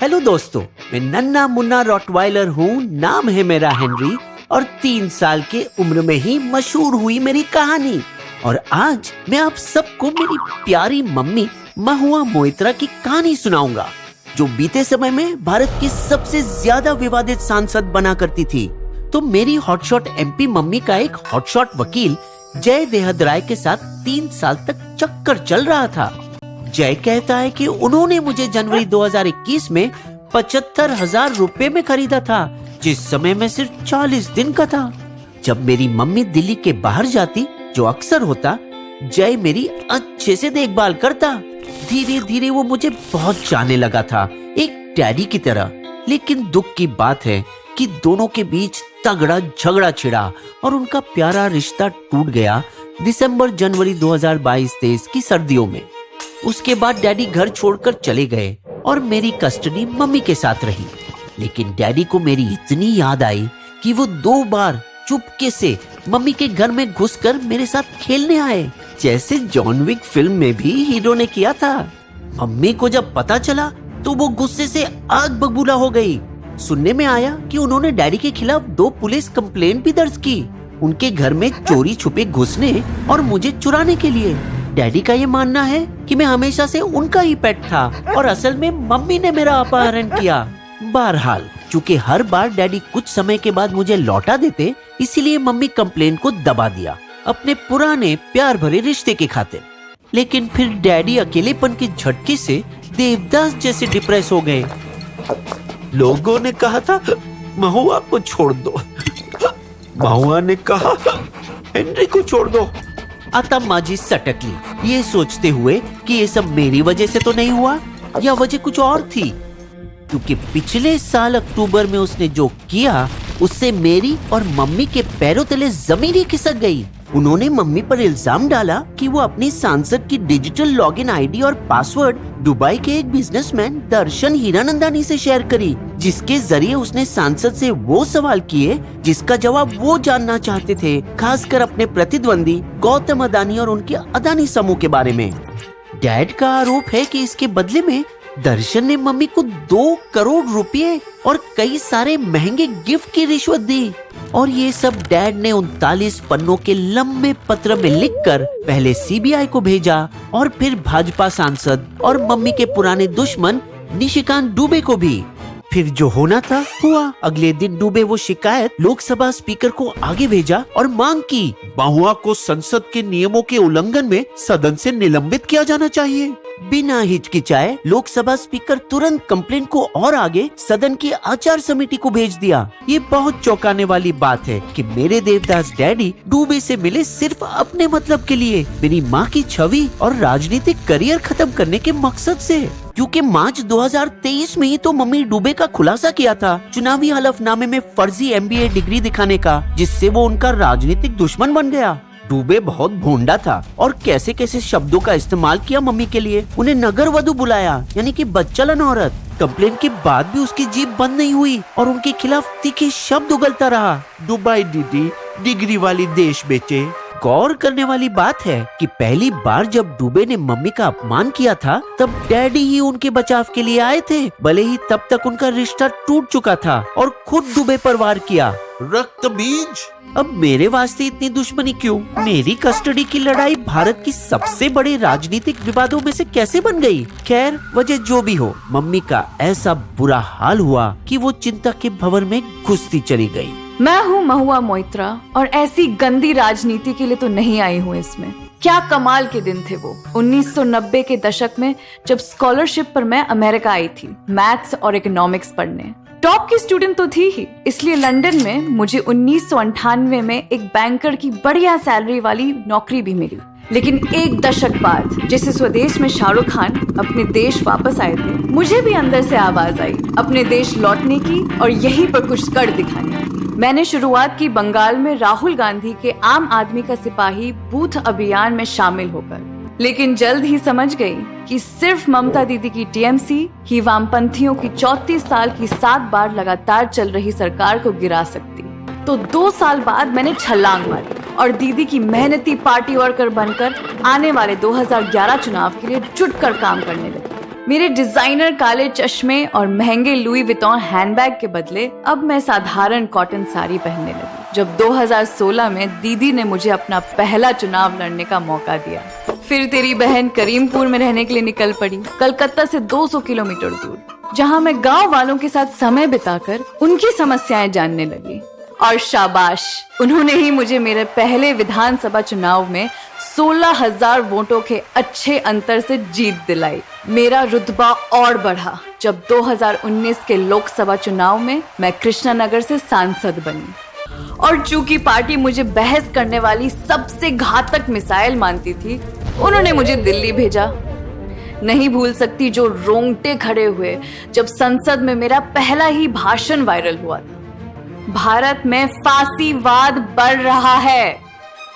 Hello दोस्तों, मैं नन्ना मुन्ना रॉटवाइलर हूँ। नाम है मेरा हेनरी और 3 साल के उम्र में ही मशहूर हुई मेरी कहानी। और आज मैं आप सबको मेरी प्यारी मम्मी महुआ मोइत्रा की कहानी सुनाऊंगा, जो बीते समय में भारत की सबसे ज्यादा विवादित सांसद बना करती थी। तो मेरी हॉटशॉट एमपी मम्मी का एक हॉटशॉट वकील जय देहद राय के साथ 3 साल तक चक्कर चल रहा था। जय कहता है कि उन्होंने मुझे जनवरी 2021 में 75,000 रुपए में खरीदा था, जिस समय मैं सिर्फ 40 दिन का था। जब मेरी मम्मी दिल्ली के बाहर जाती, जो अक्सर होता, जय मेरी अच्छे से देखभाल करता। धीरे धीरे वो मुझे बहुत चाहने लगा था, एक डैडी की तरह। लेकिन दुख की बात है कि दोनों के बीच तगड़ा झगड़ा छिड़ा और उनका प्यारा रिश्ता टूट गया दिसंबर जनवरी 2022-23 की सर्दियों में। उसके बाद डैडी घर छोड़कर चले गए और मेरी कस्टडी मम्मी के साथ रही। लेकिन डैडी को मेरी इतनी याद आई कि वो 2 बार चुपके से मम्मी के घर में घुसकर मेरे साथ खेलने आए, जैसे जॉन विक फिल्म में भी हीरो ने किया था। मम्मी को जब पता चला तो वो गुस्से से आग बबूला हो गई। सुनने में आया कि उन्होंने डैडी के खिलाफ 2 पुलिस कंप्लेंट भी दर्ज की, उनके घर में चोरी छुपे घुसने और मुझे चुराने के लिए। डैडी का ये मानना है कि मैं हमेशा से उनका ही पेट था और असल में मम्मी ने मेरा अपहरण किया। बहरहाल, चूंकि हर बार डैडी कुछ समय के बाद मुझे लौटा देते, इसीलिए मम्मी कंप्लेंट को दबा दिया, अपने पुराने प्यार भरे रिश्ते के खातिर। लेकिन फिर डैडी अकेलेपन के झटके से देवदास जैसे डिप्रेस हो गए। लोगों ने कहा था महुआ को छोड़ दो, महुआ ने कहा हेनरी को छोड़ दो। अतम्मा जी सटक ली, ये सोचते हुए कि ये सब मेरी वजह से तो नहीं हुआ, या वजह कुछ और थी। क्योंकि पिछले साल अक्टूबर में उसने जो किया, उससे मेरी और मम्मी के पैरों तले जमीन ही खिसक गई। उन्होंने मम्मी पर इल्जाम डाला कि वो अपनी सांसद की डिजिटल लॉगिन आईडी और पासवर्ड दुबई के एक बिजनेसमैन दर्शन हीरानंदानी से शेयर करी, जिसके जरिए उसने सांसद से वो सवाल किए जिसका जवाब वो जानना चाहते थे, खासकर अपने प्रतिद्वंदी गौतम अदानी और उनके अदानी समूह के बारे में। डैड का आरोप है कि इसके बदले में दर्शन ने मम्मी को 2 करोड़ रुपए और कई सारे महंगे गिफ्ट की रिश्वत दी। और ये सब डैड ने 39 पन्नों के लंबे पत्र में लिखकर पहले सीबीआई को भेजा और फिर भाजपा सांसद और मम्मी के पुराने दुश्मन निशिकांत दुबे को भी। फिर जो होना था हुआ। अगले दिन दुबे वो शिकायत लोकसभा स्पीकर को आगे भेजा और मांग की महुआ को संसद के नियमों के उल्लंघन में सदन से निलंबित किया जाना चाहिए। बिना हिचकिचाए लोकसभा स्पीकर तुरंत कंप्लेंट को और आगे सदन की आचार समिति को भेज दिया। ये बहुत चौंकाने वाली बात है कि मेरे देवदास डैडी दुबे से मिले सिर्फ अपने मतलब के लिए, मेरी माँ की छवि और राजनीतिक करियर खत्म करने के मकसद से। क्योंकि मार्च 2023 में ही तो मम्मी दुबे का खुलासा किया था चुनावी हलफनामे में फर्जी MBA डिग्री दिखाने का, जिससे वो उनका राजनीतिक दुश्मन बन गया। दुबे बहुत भोंडा था और कैसे कैसे शब्दों का इस्तेमाल किया मम्मी के लिए। उन्हें नगर वधू बुलाया, यानी कि बच्चलन औरत। कंप्लेंट के बाद भी उसकी जीभ बंद नहीं हुई और उनके खिलाफ तीखे शब्द उगलता रहा। दुबई दीदी डिग्री वाली देश बेचे। गौर करने वाली बात है कि पहली बार जब दुबे ने मम्मी का अपमान किया था, तब डैडी ही उनके बचाव के लिए आए थे, भले ही तब तक उनका रिश्ता टूट चुका था, और खुद दुबे पर वार किया। रक्त बीज। अब मेरे वास्ते इतनी दुश्मनी क्यों? मेरी कस्टडी की लड़ाई भारत की सबसे बड़े राजनीतिक विवादों में से कैसे बन गई? खैर, वजह जो भी हो, मम्मी का ऐसा बुरा हाल हुआ कि वो चिंता के भंवर में घुसती चली गई। मैं हूँ महुआ मोइत्रा और ऐसी गंदी राजनीति के लिए तो नहीं आई हूँ इसमें। क्या कमाल के दिन थे वो 1990 के दशक में, जब स्कॉलरशिप पर मैं अमेरिका आई थी मैथ्स और इकोनॉमिक्स पढ़ने। टॉप की स्टूडेंट तो थी ही, इसलिए लंदन में मुझे 1998 में एक बैंकर की बढ़िया सैलरी वाली नौकरी भी मिली। लेकिन एक दशक बाद जैसे स्वदेश में शाहरुख खान अपने देश वापस आए थे, मुझे भी अंदर से आवाज आई अपने देश लौटने की और यहीं पर कुछ कर दिखाने की। मैंने शुरुआत की बंगाल में राहुल गांधी के आम आदमी का सिपाही बूथ अभियान में शामिल होकर, लेकिन जल्द ही समझ गई कि सिर्फ ममता दीदी की टीएमसी ही वामपंथियों की 34 साल की 7 बार लगातार चल रही सरकार को गिरा सकती। तो 2 साल बाद मैंने छलांग मारी और दीदी की मेहनती पार्टी वर्कर बनकर आने वाले 2011 चुनाव के लिए जुटकर काम करने लगी। मेरे डिजाइनर काले चश्मे और महंगे लुई विटॉन हैंडबैग के बदले अब मैं साधारण कॉटन साड़ी पहनने लगी। जब 2016 में दीदी ने मुझे अपना पहला चुनाव लड़ने का मौका दिया, फिर तेरी बहन करीमपुर में रहने के लिए निकल पड़ी, कलकत्ता से 200 किलोमीटर दूर, जहां मैं गांव वालों के साथ समय बिताकर उनकी समस्याएं जानने लगी। और शाबाश, उन्होंने ही मुझे मेरे पहले विधानसभा चुनाव में 16,000 वोटों के अच्छे अंतर से जीत दिलाई। मेरा रुतबा और बढ़ा जब 2019 के लोकसभा चुनाव में मैं कृष्णानगर से सांसद बनी। और चूंकि पार्टी मुझे बहस करने वाली सबसे घातक मिसाइल मानती थी, उन्होंने मुझे दिल्ली भेजा। नहीं भूल सकती जो रोंगटे खड़े हुए जब संसद में मेरा पहला ही भाषण वायरल हुआ था। भारत में फांसीवाद बढ़ रहा है।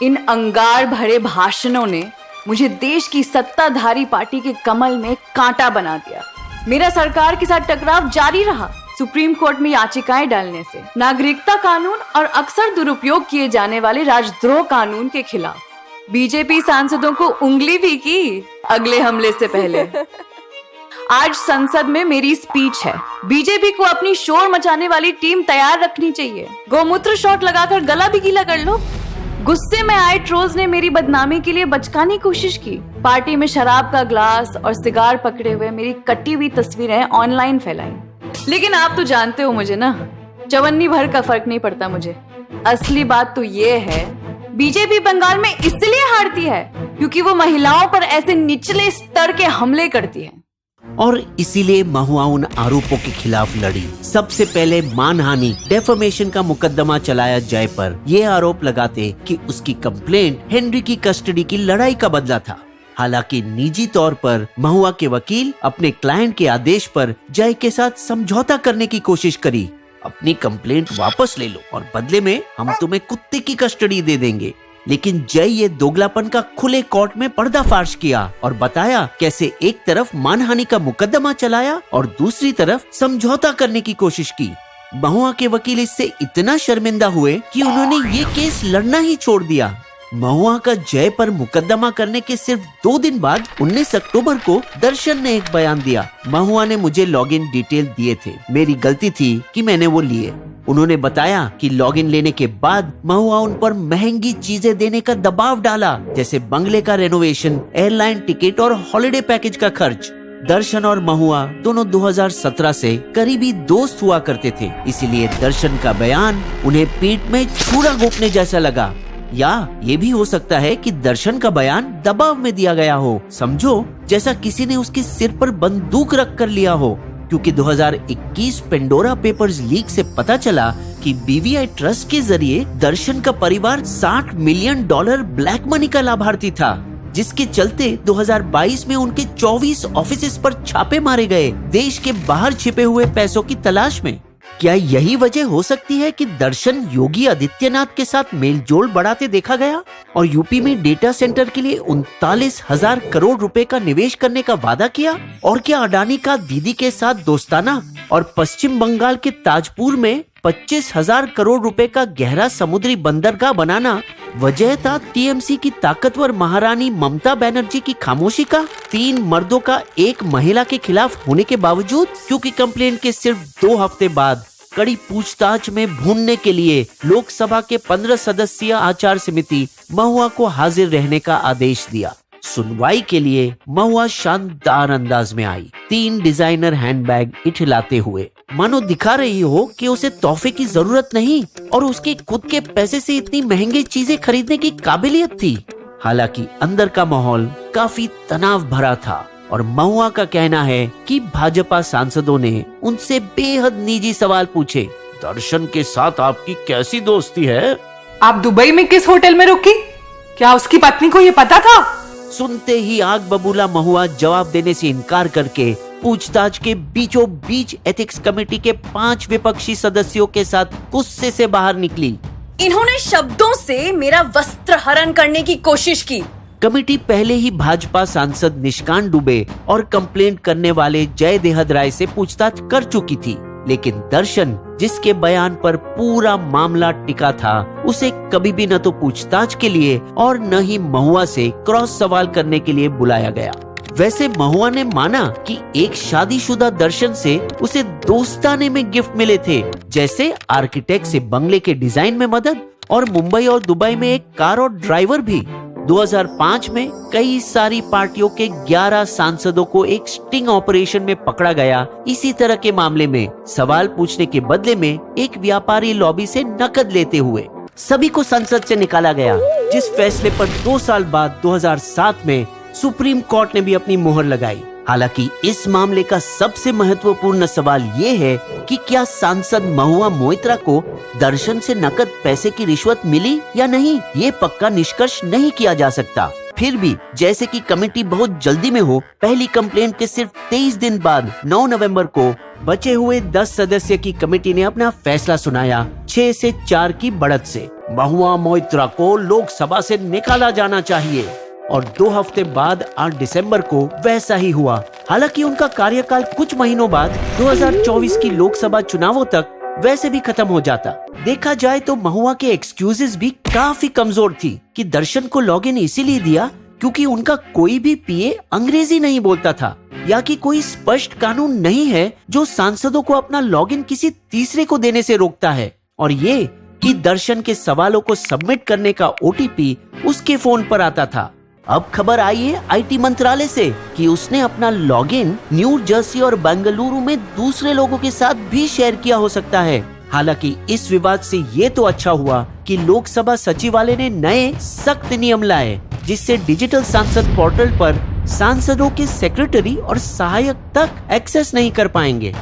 इन अंगार भरे भाषणों ने मुझे देश की सत्ताधारी पार्टी के कमल में कांटा बना दिया। मेरा सरकार के साथ टकराव जारी रहा, सुप्रीम कोर्ट में याचिकाएं डालने से, नागरिकता कानून और अक्सर दुरुपयोग किए जाने वाले राजद्रोह कानून के खिलाफ। बीजेपी सांसदों को उंगली भी की अगले हमले से पहले। आज संसद में मेरी स्पीच है, बीजेपी को अपनी शोर मचाने वाली टीम तैयार रखनी चाहिए। गोमूत्र शॉट लगाकर गला भी गीला कर लो। गुस्से में आए ट्रोल्स ने मेरी बदनामी के लिए बचकाने की कोशिश की। पार्टी में शराब का ग्लास और सिगार पकड़े हुए मेरी कटी हुई तस्वीरें ऑनलाइन फैलाई। लेकिन आप तो जानते हो मुझे ना, चवन्नी भर का फर्क नहीं पड़ता मुझे। असली बात तो ये है, बीजेपी बंगाल में इसलिए हारती है क्योंकि वो महिलाओं पर ऐसे निचले स्तर के हमले करती है। और इसीलिए महुआ उन आरोपों के खिलाफ लड़ी। सबसे पहले मानहानि डेफेमेशन का मुकदमा चलाया जय पर, ये आरोप लगाते कि उसकी कंप्लेंट हेनरी की कस्टडी की लड़ाई का बदला था। हालांकि निजी तौर पर महुआ के वकील अपने क्लाइंट के आदेश पर जय के साथ समझौता करने की कोशिश करी। अपनी कंप्लेंट वापस ले लो और बदले में हम तुम्हें कुत्ते की कस्टडी दे देंगे। लेकिन जय ये दोगलापन का खुले कोर्ट में पर्दाफाश किया और बताया कैसे एक तरफ मानहानि का मुकदमा चलाया और दूसरी तरफ समझौता करने की कोशिश की। महुआ के वकील इससे इतना शर्मिंदा हुए कि उन्होंने ये केस लड़ना ही छोड़ दिया। महुआ का जय पर मुकदमा करने के सिर्फ 2 दिन बाद 19 अक्टूबर को दर्शन ने एक बयान दिया। महुआ ने मुझे लॉगिन डिटेल दिए थे, मेरी गलती थी कि मैंने वो लिए। उन्होंने बताया कि लॉगिन लेने के बाद महुआ उन पर महंगी चीजें देने का दबाव डाला, जैसे बंगले का रेनोवेशन, एयरलाइन टिकट और हॉलिडे पैकेज का खर्च। दर्शन और महुआ दोनों 2017 से करीबी दोस्त हुआ करते थे, इसीलिए दर्शन का बयान उन्हें पीठ में छुरा घोंपने जैसा लगा। या ये भी हो सकता है कि दर्शन का बयान दबाव में दिया गया हो, समझो जैसा किसी ने उसके सिर पर बंदूक रख कर लिया हो। क्योंकि 2021 पेंडोरा पेपर्स लीक से पता चला कि बीवीआई ट्रस्ट के जरिए दर्शन का परिवार $60 मिलियन ब्लैक मनी का लाभार्थी था, जिसके चलते 2022 में उनके 24 ऑफिसेस पर छापे मारे गए, देश के बाहर छिपे हुए पैसों की तलाश में। क्या यही वजह हो सकती है कि दर्शन योगी आदित्यनाथ के साथ मेलजोल बढ़ाते देखा गया और यूपी में डेटा सेंटर के लिए 39,000 करोड़ रुपए का निवेश करने का वादा किया? और क्या अडानी का दीदी के साथ दोस्ताना और पश्चिम बंगाल के ताजपुर में 25,000 करोड़ रुपए का गहरा समुद्री बंदरगाह बनाना वजह था टीएमसी की ताकतवर महारानी ममता बनर्जी की खामोशी का? 3 मर्दों का एक महिला के खिलाफ होने के बावजूद, क्योंकि कंप्लेंट के सिर्फ 2 हफ्ते बाद कड़ी पूछताछ में भूनने के लिए लोकसभा के 15 सदस्यीय आचार समिति महुआ को हाजिर रहने का आदेश दिया। सुनवाई के लिए महुआ शानदार अंदाज में आई, 3 डिजाइनर हैंडबैग इठलाते हुए, मानो दिखा रही हो कि उसे तोहफे की जरूरत नहीं और उसके खुद के पैसे से इतनी महंगी चीजें खरीदने की काबिलियत थी। हालांकि अंदर का माहौल काफी तनाव भरा था और महुआ का कहना है कि भाजपा सांसदों ने उनसे बेहद निजी सवाल पूछे। दर्शन के साथ आपकी कैसी दोस्ती है? आप दुबई में किस होटल में रुकी? क्या उसकी पत्नी को ये पता था? सुनते ही आग बबूला महुआ जवाब देने से इनकार करके पूछताछ के बीचों बीच एथिक्स कमेटी के 5 विपक्षी सदस्यों के साथ गुस्से से बाहर निकली। इन्होंने शब्दों से मेरा वस्त्र हरण करने की कोशिश की। कमेटी पहले ही भाजपा सांसद निष्कांत दुबे और कंप्लेंट करने वाले जय देहद राय से पूछताछ कर चुकी थी, लेकिन दर्शन, जिसके बयान पर पूरा मामला टिका था, उसे कभी भी न तो पूछताछ के लिए और न ही महुआ से क्रॉस सवाल करने के लिए बुलाया गया। वैसे महुआ ने माना कि एक शादीशुदा दर्शन से उसे दोस्ताने में गिफ्ट मिले थे, जैसे आर्किटेक्ट से बंगले के डिजाइन में मदद और मुंबई और दुबई में एक कार और ड्राइवर भी। 2005 में कई सारी पार्टियों के 11 सांसदों को एक स्टिंग ऑपरेशन में पकड़ा गया। इसी तरह के मामले में सवाल पूछने के बदले में एक व्यापारी लॉबी से नकद लेते हुए सभी को संसद से निकाला गया, जिस फैसले पर 2 साल बाद 2007 में सुप्रीम कोर्ट ने भी अपनी मोहर लगाई। हालांकि इस मामले का सबसे महत्वपूर्ण सवाल ये है कि क्या सांसद महुआ मोइत्रा को दर्शन से नकद पैसे की रिश्वत मिली या नहीं, ये पक्का निष्कर्ष नहीं किया जा सकता। फिर भी जैसे कि कमेटी बहुत जल्दी में हो, पहली कंप्लेंट के सिर्फ 23 दिन बाद 9 नवंबर को बचे हुए 10 सदस्य की कमेटी ने अपना फैसला सुनाया 6 से 4 की बढ़त से। महुआ मोइत्रा को लोकसभा से निकाला जाना चाहिए और 2 हफ्ते बाद 8 दिसंबर को वैसा ही हुआ। हालांकि उनका कार्यकाल कुछ महीनों बाद 2024 की लोकसभा चुनावों तक वैसे भी खत्म हो जाता। देखा जाए तो महुआ के एक्सक्यूजेस भी काफी कमजोर थी कि दर्शन को लॉगिन इसीलिए दिया क्योंकि उनका कोई भी पीए अंग्रेजी नहीं बोलता था, या कि कोई स्पष्ट कानून नहीं है जो सांसदों को अपना लॉगिन किसी तीसरे को देने से रोकता है, और ये कि दर्शन के सवालों को सबमिट करने का ओटीपी उसके फोन पर आता था। अब खबर आई है आईटी मंत्रालय से कि उसने अपना लॉगिन न्यू जर्सी और बेंगलुरु में दूसरे लोगों के साथ भी शेयर किया हो सकता है। हालांकि इस विवाद से ये तो अच्छा हुआ कि लोकसभा सचिवालय ने नए सख्त नियम लाए, जिससे डिजिटल सांसद पोर्टल पर सांसदों के सेक्रेटरी और सहायक तक एक्सेस नहीं कर पाएंगे,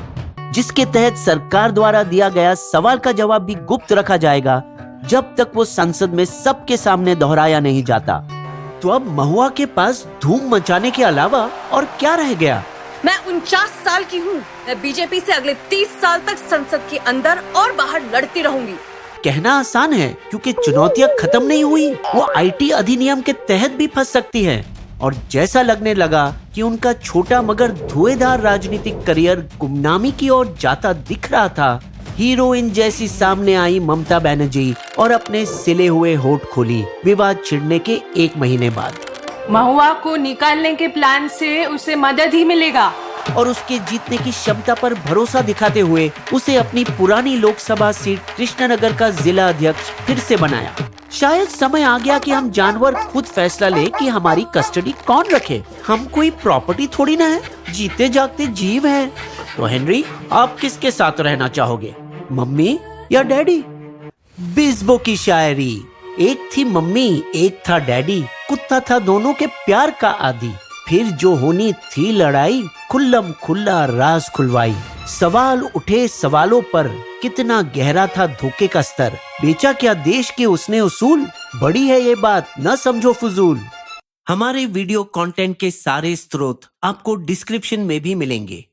जिसके तहत सरकार द्वारा दिया गया सवाल का जवाब भी गुप्त रखा जाएगा जब तक वो संसद में सबके सामने दोहराया नहीं जाता। तो अब महुआ के पास धूम मचाने के अलावा और क्या रह गया? मैं 49 साल की हूँ। मैं बीजेपी से अगले 30 साल तक संसद के अंदर और बाहर लड़ती रहूंगी। कहना आसान है क्योंकि चुनौतियां खत्म नहीं हुई। वो आईटी अधिनियम के तहत भी फंस सकती है। और जैसा लगने लगा कि उनका छोटा मगर धुएंधार राजनीतिक करियर गुमनामी की ओर जाता दिख रहा था, हीरोइन जैसी सामने आई ममता बनर्जी और अपने सिले हुए होठ खोली विवाद छिड़ने के 1 महीने बाद। महुआ को निकालने के प्लान से उसे मदद ही मिलेगा और उसके जीतने की क्षमता पर भरोसा दिखाते हुए उसे अपनी पुरानी लोकसभा सीट कृष्णनगर का जिला अध्यक्ष फिर से बनाया। शायद समय आ गया कि हम जानवर खुद फैसला ले कि हमारी कस्टडी कौन रखे। हम कोई प्रॉपर्टी थोड़ी ना है, जीते जागते जीव हैं। तो हेनरी, आप किसके साथ रहना चाहोगे, मम्मी या डैडी? बिस्बो की शायरी। एक थी मम्मी, एक था डैडी, कुत्ता था दोनों के प्यार का आदि। फिर जो होनी थी लड़ाई, खुल्लम खुल्ला राज खुलवाई। सवाल उठे सवालों पर, कितना गहरा था धोखे का स्तर। बेचा क्या देश के उसने उसूल, बड़ी है ये बात न समझो फजूल। हमारे वीडियो कंटेंट के सारे स्रोत आपको डिस्क्रिप्शन में भी मिलेंगे।